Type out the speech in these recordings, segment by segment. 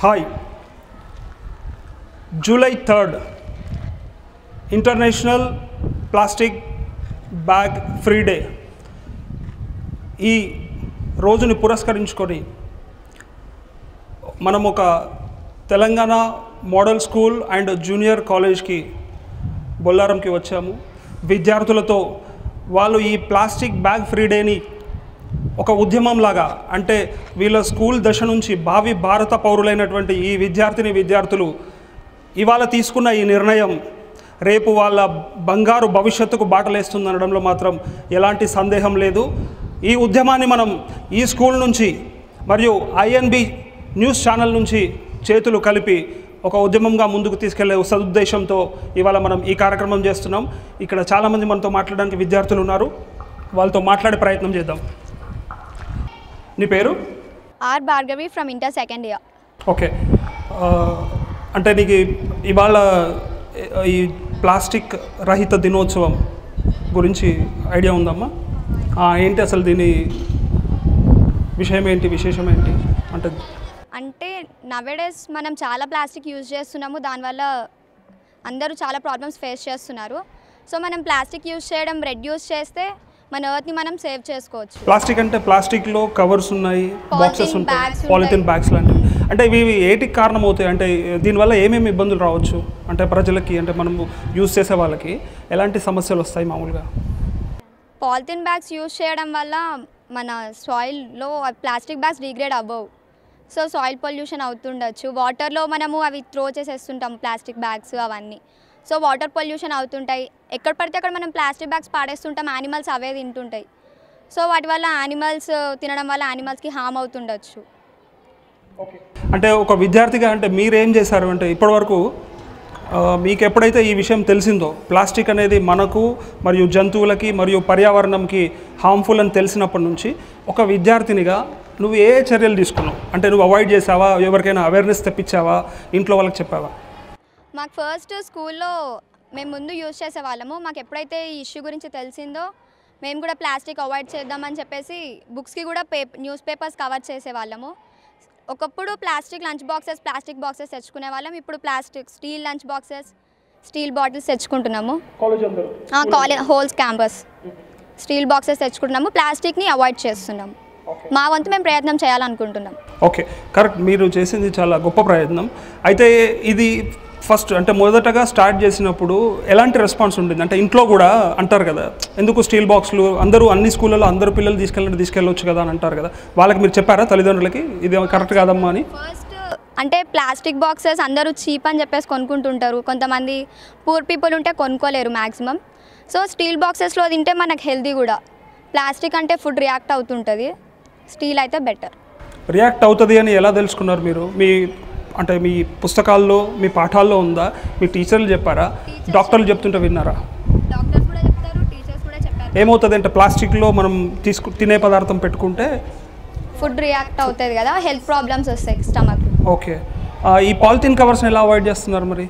Hi, July 3 international plastic bag free day. ఈ రోజుని పురస్కరించుకొని మనం ఒక Telangana model school and junior కాలేజ్కి బొల్లారంకి వచ్చాము. విద్యార్థులతో వాళ్ళు ఈ ప్లాస్టిక్ బ్యాగ్ ఫ్రీ డేని ఒక ఉద్యమంలాగా, అంటే వీళ్ళ స్కూల్ దశ నుంచి భావి భారత పౌరులైనటువంటి ఈ విద్యార్థులు ఇవాళ తీసుకున్న ఈ నిర్ణయం రేపు వాళ్ళ బంగారు భవిష్యత్తుకు బాటలేస్తుందనడంలో మాత్రం ఎలాంటి సందేహం లేదు. ఈ ఉద్యమాన్ని మనం ఈ స్కూల్ నుంచి మరియు ఐఎన్బి న్యూస్ ఛానల్ నుంచి చేతులు కలిపి ఒక ఉద్యమంగా ముందుకు తీసుకెళ్లే సదుద్దేశంతో ఇవాళ మనం ఈ కార్యక్రమం చేస్తున్నాం. ఇక్కడ చాలామంది మనతో మాట్లాడడానికి విద్యార్థులు ఉన్నారు, వాళ్ళతో మాట్లాడే ప్రయత్నం చేద్దాం. నీ పేరు? R Bhargavi from inter second year. Okay, అంటే నీకు ఇవాళ ఈ ప్లాస్టిక్ రహిత దినోత్సవం గురించి ఐడియా ఉందమ్మా? ఏంటి అసలు దీని విషయం ఏంటి, విశేషం ఏంటి? అంటే నవేడేస్ మనం చాలా ప్లాస్టిక్ యూజ్ చేస్తున్నాము, దానివల్ల అందరూ చాలా ప్రాబ్లమ్స్ ఫేస్ చేస్తున్నారు. సో మనం ప్లాస్టిక్ యూజ్ చేయడం రెడ్యూస్ చేస్తే మన ఎర్త్ని మనం సేవ్ చేసుకోవచ్చు. ప్లాస్టిక్ అంటే ప్లాస్టిక్లో కవర్స్ ఉన్నాయి, బాక్సెస్ ఉంటాయి, పాలిథిన్ బ్యాగ్స్ లాంటివి. అంటే ఇవి ఏటికి కారణం అవుతాయి? అంటే దీనివల్ల ఏమేమి ఇబ్బందులు రావచ్చు? అంటే ప్రజలకి, అంటే మనం యూజ్ చేసే వాళ్ళకి ఎలాంటి సమస్యలు వస్తాయి మామూలుగా? పాలిథిన్ బ్యాగ్స్ యూజ్ చేయడం వల్ల మన సాయిల్లో ప్లాస్టిక్ బ్యాగ్స్ డిగ్రేడ్ అవ్వవు, సో సాయిల్ పొల్యూషన్ అవుతుండొచ్చు. వాటర్లో మనము అవి త్రో చేసేస్తుంటాం ప్లాస్టిక్ బ్యాగ్స్ అవన్నీ, సో వాటర్ పొల్యూషన్ అవుతుంటాయి. ఎక్కడ పడితే అక్కడ మనం ప్లాస్టిక్ బ్యాగ్స్ పాడేస్తుంటాం, యానిమల్స్ అవే తింటుంటాయి. సో వాటి వల్ల యానిమల్స్ తినడం వల్ల యానిమల్స్కి హామ్ అవుతుండొచ్చు. అంటే ఒక విద్యార్థిగా అంటే మీరేం చేశారు? అంటే ఇప్పటివరకు మీకు ఎప్పుడైతే ఈ విషయం తెలిసిందో, ప్లాస్టిక్ అనేది మనకు మరియు జంతువులకి మరియు పర్యావరణంకి హార్మ్ఫుల్ అని తెలిసినప్పటి నుంచి ఒక విద్యార్థినిగా నువ్వు ఏ చర్యలు తీసుకున్నావు? అంటే నువ్వు అవాయిడ్ చేసావా, ఎవరికైనా అవేర్నెస్ తెప్పించావా, ఇంట్లో వాళ్ళకి చెప్పావా? మాకు ఫస్ట్ స్కూల్లో మేము ముందు యూజ్ చేసేవాళ్ళము. మాకు ఎప్పుడైతే ఈ ఇష్యూ గురించి తెలిసిందో మేము కూడా ప్లాస్టిక్ అవాయిడ్ చేద్దామని చెప్పేసి బుక్స్కి కూడా న్యూస్ పేపర్స్ కవర్ చేసేవాళ్ళము. ఒకప్పుడు plastic lunch boxes, plastic boxes తెచ్చుకునే వాళ్ళం. ఇప్పుడు plastic steel lunch boxes, steel bottles తెచ్చుకుంటున్నాము. College whole campus steel boxes తెచ్చుకుంటున్నాము. ప్లాస్టిక్ని అవాయిడ్ చేస్తున్నాము. మా వంతు మేము ప్రయత్నం చేయాలనుకుంటున్నాం. Okay, correct. మీరు చేసింది చాలా గొప్ప ప్రయత్నం. అయితే ఇది ఫస్ట్ అంటే మొదటగా స్టార్ట్ చేసినప్పుడు ఎలాంటి రెస్పాన్స్ ఉంటుంది? అంటే ఇంట్లో కూడా అంటారు కదా, ఎందుకు స్టీల్ బాక్స్లు, అందరూ అన్ని స్కూళ్ళలో అందరూ పిల్లలు తీసుకెళ్ళొచ్చు కదా అని అంటారు కదా, వాళ్ళకి మీరు చెప్పారా తల్లిదండ్రులకి ఇది కరెక్ట్ కాదమ్మా అని? ఫస్ట్ అంటే ప్లాస్టిక్ బాక్సెస్ అందరూ చీప్ అని చెప్పేసి కొనుక్కుంటుంటారు. కొంతమంది పూర్ పీపుల్ ఉంటే కొనుక్కోలేరు మ్యాక్సిమం. సో స్టీల్ బాక్సెస్లో తింటే మనకు హెల్తీ కూడా. ప్లాస్టిక్ అంటే ఫుడ్ రియాక్ట్ అవుతుంటుంది, స్టీల్ అయితే బెటర్. రియాక్ట్ అవుతుంది అని ఎలా తెలుసుకున్నారు మీరు? అంటే మీ పుస్తకాల్లో, మీ పాఠాల్లో ఉందా? మీ టీచర్లు చెప్పారా? డాక్టర్లు చెప్తుంటే విన్నారా? డాక్టర్స్ కూడా చెప్తారు, టీచర్స్ కూడా చెప్పారు. ఏమవుతుంది అంటే ప్లాస్టిక్లో మనం తినే పదార్థం పెట్టుకుంటే ఫుడ్ రియాక్ట్ అవుతుంది కదా, హెల్త్ ప్రాబ్లమ్స్ వస్తాయి స్టమక్. ఓకే, ఈ పాలిథిన్ కవర్స్ని ఎలా అవాయిడ్ చేస్తున్నారు మరి?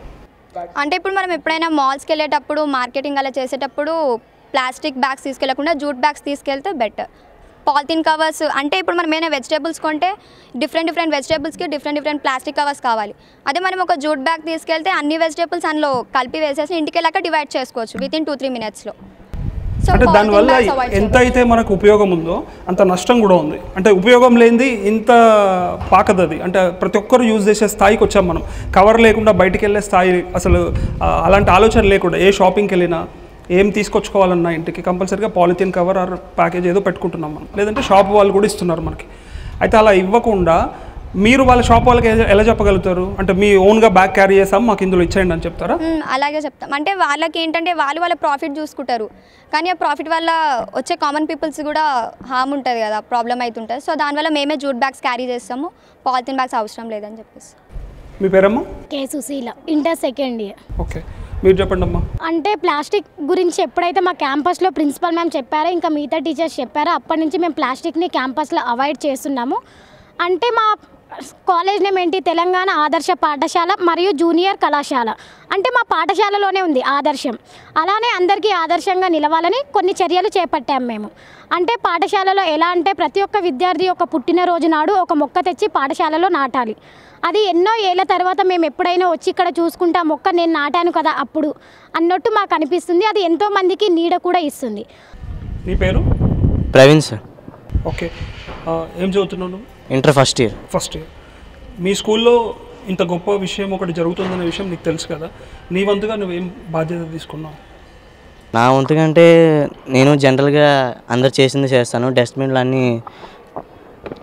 అంటే ఇప్పుడు మనం ఎప్పుడైనా మాల్స్కి వెళ్ళేటప్పుడు, మార్కెటింగ్ అలా చేసేటప్పుడు ప్లాస్టిక్ బ్యాగ్స్ తీసుకెళ్లకుండా జూట్ బ్యాగ్స్ తీసుకెళ్తే బెటర్. పాలిథిన్ కవర్స్ అంటే ఇప్పుడు మనం ఏమైనా వెజిటేబుల్స్ కొంటే డిఫరెంట్ వెజిటేబుల్స్కి డిఫరెంట్ ప్లాస్టిక్ కవర్స్ కావాలి. అదే మనం ఒక జూట్ బ్యాగ్ తీసుకెళ్తే అన్ని వెజిటేబుల్స్ అందులో కలిపి వేసేసి ఇంటికి వెళ్ళాక డివైడ్ చేసుకోవచ్చు వితిన్ 2-3 మినిట్స్లో. సో అంటే దానివల్ల ఎంత అయితే మనకు ఉపయోగం ఉందో అంత నష్టం కూడా ఉంది. అంటే ఉపయోగం లేనిది ఇంత పాకదది. అంటే ప్రతి ఒక్కరు యూజ్ చేసే స్థాయికి వచ్చాం మనం. కవర్ లేకుండా బయటికి వెళ్ళే స్థాయి, అసలు అలాంటి ఆలోచన లేకుండా ఏ షాపింగ్కి వెళ్ళినా, ఏం తీసుకొచ్చుకోవాలన్నా ఇంటికి కంపల్సరీగా పాలిథిన్ కవర్ ఆర్ ప్యాకేజ్ ఏదో పెట్టుకుంటున్నాం మనం, లేదంటే షాప్ వాళ్ళు కూడా ఇస్తున్నారు మనకి. అయితే అలా ఇవ్వకుండా మీరు వాళ్ళ షాప్ వాళ్ళకి ఎలా చెప్పగలుగుతారు? అంటే మీ ఓన్గా బ్యాగ్ క్యారీ చేసాం, మాకు ఇందులో ఇచ్చేయండి అని చెప్తారా? అలాగే చెప్తాం. అంటే వాళ్ళకి ఏంటంటే వాళ్ళ ప్రాఫిట్ చూసుకుంటారు, కానీ ఆ ప్రాఫిట్ వల్ల వచ్చే కామన్ పీపుల్స్ కూడా హామ్ ఉంటుంది కదా, ప్రాబ్లం అవుతుంటుంది. సో దానివల్ల మేమే జూట్ బ్యాగ్స్ క్యారీ చేస్తాము, పాలిథిన్ బ్యాగ్స్ అవసరం లేదని చెప్పేసి. మీ పేరమ్మా? K Sushila, inter second year. Okay, మీరు చెప్పండి అమ్మా. అంటే ప్లాస్టిక్ గురించి ఎప్పుడైతే మా క్యాంపస్లో ప్రిన్సిపల్ మ్యామ్ చెప్పారో, ఇంకా మిగతా టీచర్స్ చెప్పారో, అప్పటి నుంచి మేము ప్లాస్టిక్ని క్యాంపస్లో అవాయిడ్ చేస్తున్నాము. అంటే మా కాలేజ్ నేమ్ ఏంటి, తెలంగాణ ఆదర్శ పాఠశాల మరియు జూనియర్ కళాశాల. అంటే మా పాఠశాలలోనే ఉంది ఆదర్శం. అలానే అందరికీ ఆదర్శంగా నిలవాలని కొన్ని చర్యలు చేపట్టాము మేము. అంటే పాఠశాలలో ఎలా అంటే ప్రతి ఒక్క విద్యార్థి యొక్క పుట్టినరోజు నాడు ఒక మొక్క తెచ్చి పాఠశాలలో నాటాలి. అది ఎన్నో ఏళ్ళ తర్వాత మేము ఎప్పుడైనా వచ్చి ఇక్కడ చూసుకుంటే ఆ మొక్క నేను నాటాను కదా అప్పుడు అన్నట్టు మాకు అనిపిస్తుంది. అది ఎంతోమందికి నీడ కూడా ఇస్తుంది. నీ పేరు? ప్రవీణ్ సార్. ఓకే, ఏం చదువుతున్నావు? Inter first year. First year. మీ స్కూల్లో ఇంత గొప్ప విషయం ఒకటి జరుగుతుందనే విషయం నీకు తెలుసు కదా, నీ వంతుగా నువ్వేం బాధ్యత తీసుకున్నావు? నా వంతుగా అంటే నేను జనరల్గా అందరు చేసింది చేస్తాను. డస్ట్బిన్లు అన్నీ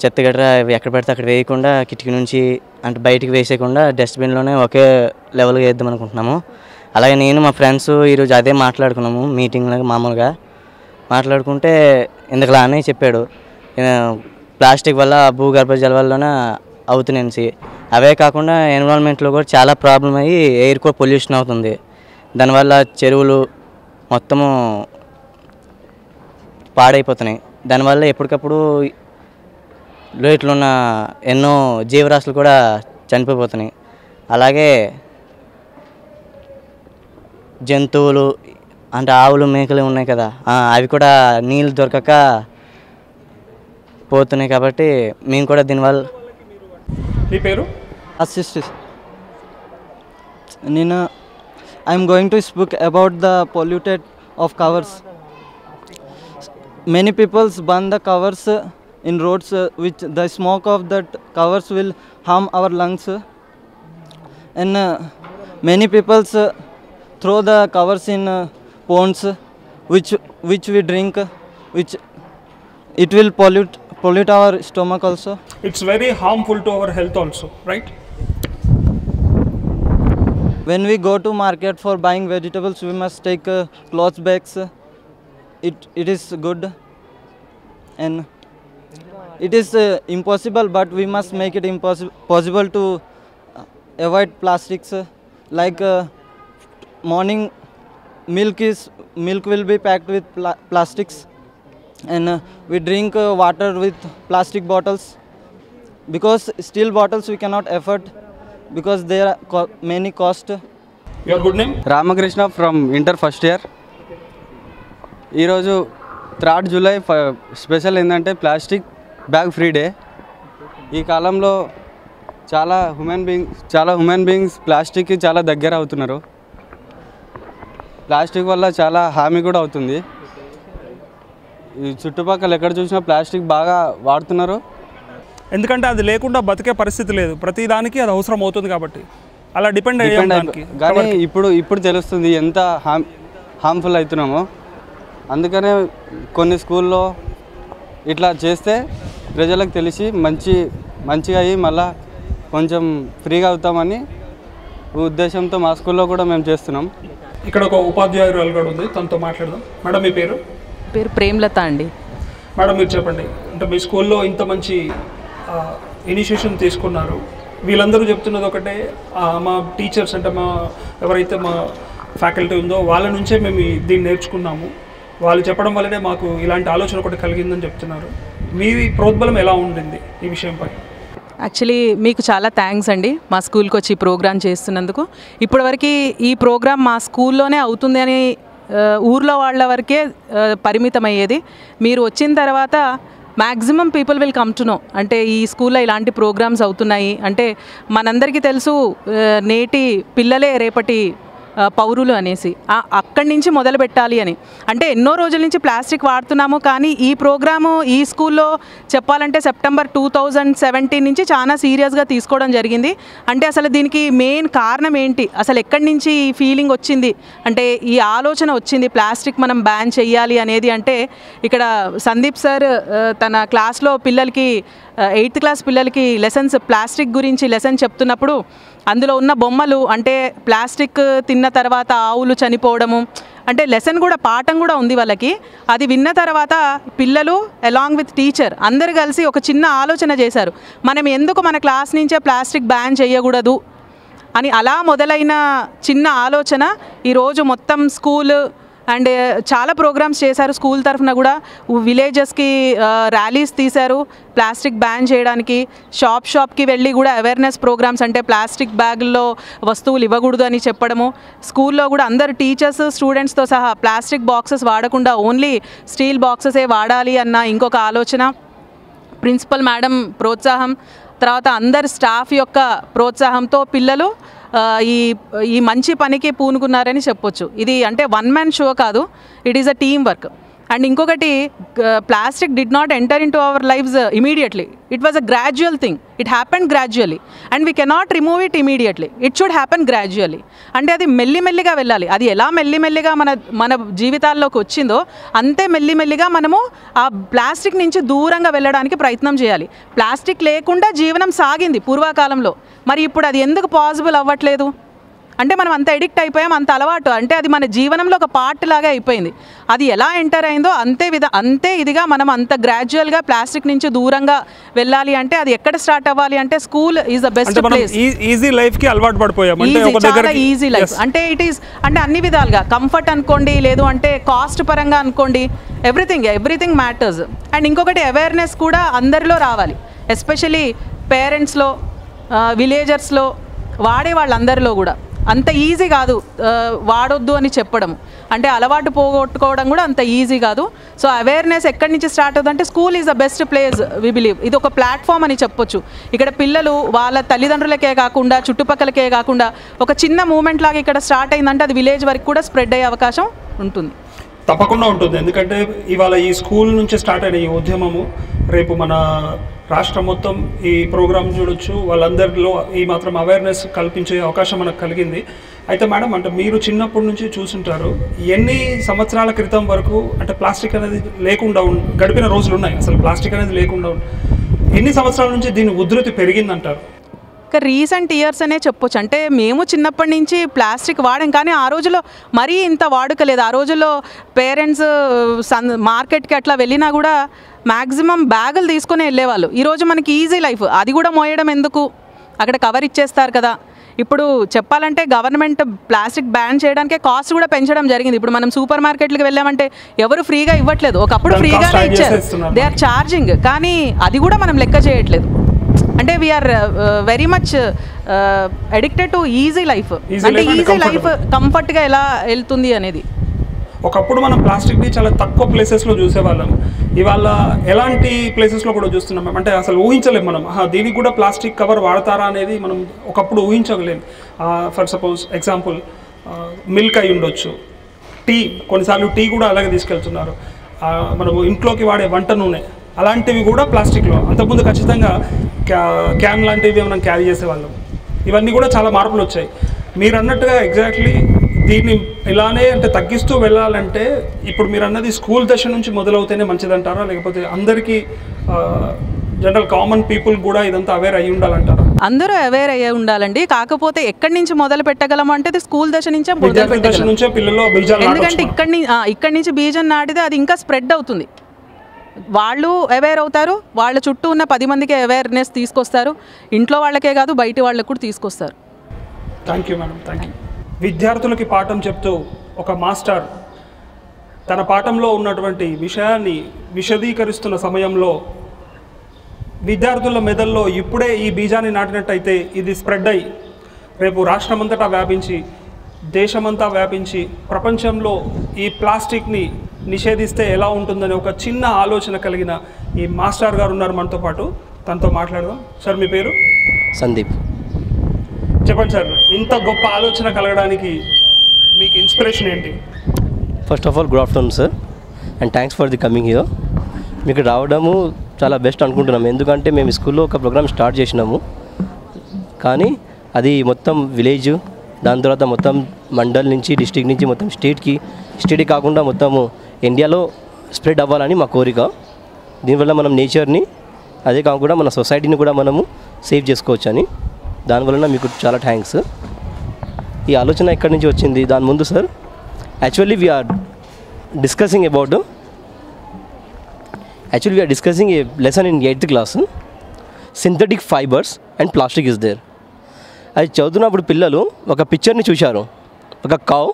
చెత్త గట్రా ఎక్కడ పడితే అక్కడ వేయకుండా కిటికీ నుంచి అంటే బయటికి వేసేయకుండా డస్ట్బిన్లోనే ఒకే లెవెల్గా వేద్దాం అనుకుంటున్నాము. అలాగే నేను మా ఫ్రెండ్స్ ఈరోజు అదే మాట్లాడుకున్నాము మీటింగ్లో. మామూలుగా మాట్లాడుకుంటే ఇందుకులా అన్నయ్య చెప్పాడు, ప్లాస్టిక్ వల్ల భూగర్భ జల వల్లన అవుతున్నాయి. అవే కాకుండా ఎన్విరాన్మెంట్లో కూడా చాలా ప్రాబ్లం అయ్యి ఎయిర్ కూడా పొల్యూషన్ అవుతుంది. దానివల్ల చెరువులు మొత్తము పాడైపోతున్నాయి. దానివల్ల ఎప్పటికప్పుడు లోయట్లో ఉన్న ఎన్నో జీవరాశులు కూడా చనిపోతున్నాయి. అలాగే జంతువులు అంటే ఆవులు మేకలు ఉన్నాయి కదా, అవి కూడా నీళ్ళు దొరకక పోతున్నాయి. కాబట్టి మేము కూడా దీనివల్ల. నీ పేరు? Assist. Nina, I am going to speak about the polluted of covers. Many people burn the covers in roads, which the smoke of that covers will harm our lungs. And many people throw the covers in ponds, which we drink, which it will pollute our stomach also. It's very harmful to our health also, right? When we go to market for buying vegetables, we must take cloth bags. It is good, and it is impossible, but we must make it possible to avoid plastics. Like morning milk will be packed with plastics, and we drink water with plastic bottles, because steel bottles we cannot afford because there are many cost. Your good name? Ramakrishna from inter first year. ఈరోజు 3rd July special ఏంటంటే plastic bag free day. ఈ కాలంలో చాలా human beings ప్లాస్టిక్కి చాలా దగ్గర అవుతున్నారు. Plastic వల్ల చాలా హామీ కూడా అవుతుంది. ఈ చుట్టుపక్కల ఎక్కడ చూసినా ప్లాస్టిక్ బాగా వాడుతున్నారు. ఎందుకంటే అది లేకుండా బతికే పరిస్థితి లేదు, ప్రతి దానికి అది అవసరం అవుతుంది కాబట్టి అలా డిపెండ్ అయ్యానికి. కానీ ఇప్పుడు తెలుస్తుంది ఎంత హార్మ్ఫుల్ అవుతున్నామో. అందుకనే కొన్ని స్కూల్లో ఇట్లా చేస్తే ప్రజలకు తెలిసి మంచిగా అయ్యి మళ్ళా కొంచెం ఫ్రీగా అవుతామని ఉద్దేశంతో మా స్కూల్లో కూడా మేము చేస్తున్నాం. ఇక్కడ ఒక ఉపాధ్యాయురాలు కూడా ఉంది, తనతో మాట్లాడదాం. మేడం, మీ పేరు? పేరు ప్రేమలత అండి. మేడం, మీరు చెప్పండి, అంటే మీ స్కూల్లో ఇంత మంచి ఇనిషియేషన్ తీసుకున్నారు. వీళ్ళందరూ చెప్తున్నది ఒకటే, మా టీచర్స్ అంటే ఎవరైతే మా ఫ్యాకల్టీ ఉందో వాళ్ళ నుంచే మేము దీన్ని నేర్చుకున్నాము, వాళ్ళు చెప్పడం వల్లనే మాకు ఇలాంటి ఆలోచన ఒకటి కలిగిందని చెప్తున్నారు. మీ ప్రోద్బలం ఎలా ఉండింది ఈ విషయంపై? యాక్చువల్లీ మీకు చాలా థ్యాంక్స్ అండి మా స్కూల్కి వచ్చి ఈ ప్రోగ్రామ్ చేస్తున్నందుకు. ఇప్పటివరకు ఈ ప్రోగ్రామ్ మా స్కూల్లోనే అవుతుంది అని ఊర్లో వాళ్ళ వరకే పరిమితమయ్యేది. మీరు వచ్చిన తర్వాత maximum people will come to know, అంటే ఈ స్కూల్లో ఇలాంటి ప్రోగ్రామ్స్ అవుతున్నాయి. అంటే మనందరికీ తెలుసు నేటి పిల్లలే రేపటి పౌరులు అనేసి, అక్కడి నుంచి మొదలు పెట్టాలి అని. అంటే ఎన్నో రోజుల నుంచి ప్లాస్టిక్ వాడుతున్నాము, కానీ ఈ ప్రోగ్రాము ఈ స్కూల్లో చెప్పాలంటే September 2017 నుంచి చాలా సీరియస్గా తీసుకోవడం జరిగింది. అంటే అసలు దీనికి మెయిన్ కారణం ఏంటి, అసలు ఎక్కడి నుంచి ఈ ఫీలింగ్ వచ్చింది, అంటే ఈ ఆలోచన వచ్చింది ప్లాస్టిక్ మనం బ్యాన్ చేయాలి అనేది. అంటే ఇక్కడ సందీప్ సార్ తన క్లాస్లో పిల్లలకి 8th క్లాస్ పిల్లలకి లెసన్స్ ప్లాస్టిక్ గురించి లెసన్ చెప్తున్నప్పుడు అందులో ఉన్న బొమ్మలు, అంటే ప్లాస్టిక్ తిన్న తర్వాత ఆవులు చనిపోవడము, అంటే లెసన్ కూడా పాఠం కూడా ఉంది వాళ్ళకి. అది విన్న తర్వాత పిల్లలు అలాంగ్ విత్ టీచర్ అందరు కలిసి ఒక చిన్న ఆలోచన చేశారు, మనం ఎందుకు మన క్లాస్ నుంచే ప్లాస్టిక్ బ్యాన్ చేయకూడదు అని. అలా మొదలైన చిన్న ఆలోచన ఈరోజు మొత్తం స్కూల్ అండ్ చాలా ప్రోగ్రామ్స్ చేశారు స్కూల్ తరఫున కూడా. విలేజెస్కి ర్యాలీస్ తీశారు ప్లాస్టిక్ బ్యాన్ చేయడానికి. షాప్కి వెళ్ళి కూడా అవేర్నెస్ ప్రోగ్రామ్స్, అంటే ప్లాస్టిక్ బ్యాగుల్లో వస్తువులు ఇవ్వకూడదు అని చెప్పడము. స్కూల్లో కూడా అందరు టీచర్స్ స్టూడెంట్స్తో సహా ప్లాస్టిక్ బాక్సెస్ వాడకుండా ఓన్లీ స్టీల్ బాక్సెసే వాడాలి అన్న ఇంకొక ఆలోచన. ప్రిన్సిపల్ మేడం ప్రోత్సాహం, తర్వాత అందరు స్టాఫ్ యొక్క ప్రోత్సాహంతో పిల్లలు ఈ మంచి పనికి పూనుకున్నారని చెప్పొచ్చు. ఇది అంటే వన్ మ్యాన్ షో కాదు, it is a team work. And ఇంకొకటి, plastic did not enter into our lives immediately. It was a gradual thing, it happen gradually and we cannot remove it immediately. It should happen gradually. అంటే అది మెల్లిమెల్లిగా వెళ్ళాలి. అది ఎలా మెల్లిమెల్లిగా మన జీవితాల్లోకి వచ్చిందో అంతే మెల్లిమెల్లిగా మనము ఆ ప్లాస్టిక్ నుంచి దూరంగా వెళ్ళడానికి ప్రయత్నం చేయాలి. ప్లాస్టిక్ లేకుండా జీవనం సాగింది పూర్వకాలంలో, మరి ఇప్పుడు అది ఎందుకు పాసిబుల్ అవ్వట్లేదు? అంటే మనం అంత ఎడిక్ట్ అయిపోయాం, అంత అలవాటు, అంటే అది మన జీవనంలో ఒక పార్ట్ లాగా అయిపోయింది. అది ఎలా ఎంటర్ అయిందో అంతే ఇదిగా మనం అంత గ్రాడ్యువల్గా ప్లాస్టిక్ నుంచి దూరంగా వెళ్ళాలి. అంటే అది ఎక్కడ స్టార్ట్ అవ్వాలి అంటే school is the best place. Easy లైఫ్కి అలవాటు పడిపోయాం, చాలా ఈజీ లైఫ్. అంటే ఇట్ ఈస్ అంటే అన్ని విధాలుగా కంఫర్ట్ అనుకోండి, లేదు అంటే కాస్ట్ పరంగా అనుకోండి, ఎవ్రీథింగ్ మ్యాటర్స్. అండ్ ఇంకొకటి అవేర్నెస్ కూడా అందరిలో రావాలి, ఎస్పెషలీ పేరెంట్స్లో, విలేజర్స్లో, వాడే వాళ్ళందరిలో కూడా. అంత ఈజీ కాదు వాడొద్దు అని చెప్పడం, అంటే అలవాటు పోగొట్టుకోవడం కూడా అంత ఈజీ కాదు. సో అవేర్నెస్ ఎక్కడి నుంచి స్టార్ట్ అవుతుందంటే school is the best place we believe. ఇది ఒక ప్లాట్ఫామ్ అని చెప్పొచ్చు. ఇక్కడ పిల్లలు వాళ్ళ తల్లిదండ్రులకే కాకుండా చుట్టుపక్కలకే కాకుండా ఒక చిన్న మూమెంట్ లాగా ఇక్కడ స్టార్ట్ అయిందంటే అది విలేజ్ వరకు కూడా స్ప్రెడ్ అయ్యే అవకాశం ఉంటుంది. తప్పకుండా ఉంటుంది. ఎందుకంటే ఇవాళ ఈ స్కూల్ నుంచి స్టార్ట్ అయిన ఈ ఉద్యమము రేపు మన రాష్ట్రం మొత్తం ఈ ప్రోగ్రామ్ చూడొచ్చు, వాళ్ళందరిలో ఈ మాత్రం అవేర్నెస్ కల్పించే అవకాశం మనకు కలిగింది. అయితే మేడం, అంటే మీరు చిన్నప్పటి నుంచి చూసుంటారు, ఎన్ని సంవత్సరాల క్రితం వరకు అంటే ప్లాస్టిక్ అనేది లేకుండా గడిపిన రోజులు ఉన్నాయి? అసలు ప్లాస్టిక్ అనేది లేకుండా ఎన్ని సంవత్సరాల నుంచి దీని ఉధృతి పెరిగిందంటారు? ఇంకా రీసెంట్ ఇయర్స్ అనే చెప్పొచ్చు. అంటే మేము చిన్నప్పటి నుంచి ప్లాస్టిక్ వాడాం, కానీ ఆ రోజుల్లో మరీ ఇంత వాడుకలేదు. ఆ రోజుల్లో పేరెంట్స్ మార్కెట్కి అట్లా వెళ్ళినా కూడా మ్యాక్సిమం బ్యాగులు తీసుకుని వెళ్ళేవాళ్ళు. ఈరోజు మనకి ఈజీ లైఫ్, అది కూడా మోయడం ఎందుకు, అక్కడ కవర్ ఇచ్చేస్తారు కదా. ఇప్పుడు చెప్పాలంటే గవర్నమెంట్ ప్లాస్టిక్ బ్యాన్ చేయడానికే కాస్ట్ కూడా పెంచడం జరిగింది. ఇప్పుడు మనం సూపర్ మార్కెట్లకు వెళ్ళామంటే ఎవరు ఫ్రీగా ఇవ్వట్లేదు, ఒకప్పుడు ఫ్రీగానే ఇచ్చారు, దే ఆర్ ఛార్జింగ్, కానీ అది కూడా మనం లెక్క చేయట్లేదు. అంటే we are very much addicted to easy life. అంటే ఈజీ లైఫ్ కంఫర్ట్గా ఎలా వెళ్తుంది అనేది. ఒకప్పుడు మనం ప్లాస్టిక్ని చాలా తక్కువ ప్లేసెస్లో చూసేవాళ్ళం, ఇవాళ ఎలాంటి ప్లేసెస్లో కూడా చూస్తున్నాం. అంటే అసలు ఊహించలేము మనం, దీనికి కూడా ప్లాస్టిక్ కవర్ వాడతారా అనేది మనం ఒకప్పుడు ఊహించలేము. ఫర్ సపోజ్ ఎగ్జాంపుల్ మిల్క్ అయి ఉండొచ్చు, టీ, కొన్నిసార్లు టీ కూడా అలాగే తీసుకెళ్తున్నారు. మనము ఇంట్లోకి వాడే వంట నూనె అలాంటివి కూడా ప్లాస్టిక్లో. అంతకుముందు ఖచ్చితంగా క్యాన్ లాంటివి మనం క్యారీ చేసేవాళ్ళం. ఇవన్నీ కూడా చాలా మార్పులు వచ్చాయి. మీరు అన్నట్టుగా ఎగ్జాక్ట్లీ దీన్ని ఇలానే అంటే తగ్గిస్తూ వెళ్ళాలంటే ఇప్పుడు మీరు అన్నది స్కూల్ దశ నుంచి మొదలవుతేనే మంచిదంటారా, లేకపోతే అందరికీ జనరల్ కామన్ పీపుల్ కూడా ఇదంతా అవేర్ అయ్యి ఉండాలంటారా? అందరూ అవేర్ అయ్యే ఉండాలండి. కాకపోతే ఎక్కడి నుంచి మొదలు పెట్టగలము అంటే స్కూల్ దశ నుంచే మొదలు పెట్టగలం. ఎందుకంటే ఇక్కడి నుంచి బీజం నాటితే అది ఇంకా స్ప్రెడ్ అవుతుంది. వాళ్ళు అవేర్ అవుతారు, వాళ్ళ చుట్టూ ఉన్న 10 మందికి అవేర్నెస్ తీసుకొస్తారు, ఇంట్లో వాళ్ళకే కాదు బయట వాళ్ళకు కూడా తీసుకొస్తారు. Thank you madam, thank you. విద్యార్థులకి పాఠం చెప్తూ ఒక మాస్టర్ తన పాఠంలో ఉన్నటువంటి విషయాన్ని విశదీకరిస్తున్న సమయంలో విద్యార్థుల మెదల్లో ఇప్పుడే ఈ బీజాన్ని నాటినట్టయితే ఇది స్ప్రెడ్ అయ్యి రేపు రాష్ట్రమంతటా వ్యాపించి దేశమంతా వ్యాపించి ప్రపంచంలో ఈ ప్లాస్టిక్ని నిషేధిస్తే ఎలా ఉంటుందని ఒక చిన్న ఆలోచన కలిగిన ఈ మాస్టర్ గారు ఉన్నారు మనతో పాటు, తనతో మాట్లాడదాం. సార్, మీ పేరు? సందీప్. చెప్పండి సార్, ఇంత గొప్ప ఆలోచన కలగడానికి మీకు ఇన్స్పిరేషన్ ఏంటి? First of all good afternoon sir, and thanks for the coming here. మీకు రావడము చాలా బెస్ట్ అనుకుంటున్నాము, ఎందుకంటే మేము స్కూల్లో ఒక ప్రోగ్రామ్ స్టార్ట్ చేసినాము, కానీ అది మొత్తం విలేజ్, దాని తర్వాత మొత్తం మండల్ నుంచి డిస్ట్రిక్ట్ నుంచి మొత్తం స్టేట్కి కాకుండా మొత్తము ఇండియాలో స్ప్రెడ్ అవ్వాలని మా కోరిక. దీనివల్ల మనం నేచర్ని, అదే కాకుండా మన సొసైటీని కూడా మనము సేవ్ చేసుకోవచ్చు అని. దానివల్ల మీకు చాలా థ్యాంక్స్. ఈ ఆలోచన ఎక్కడి నుంచి వచ్చింది? దాని ముందు sir, actually we are discussing a lesson in 8th class, synthetic fibres and plastic is there. అది చదువుతున్నప్పుడు పిల్లలు ఒక పిక్చర్ని చూశారు, ఒక కౌ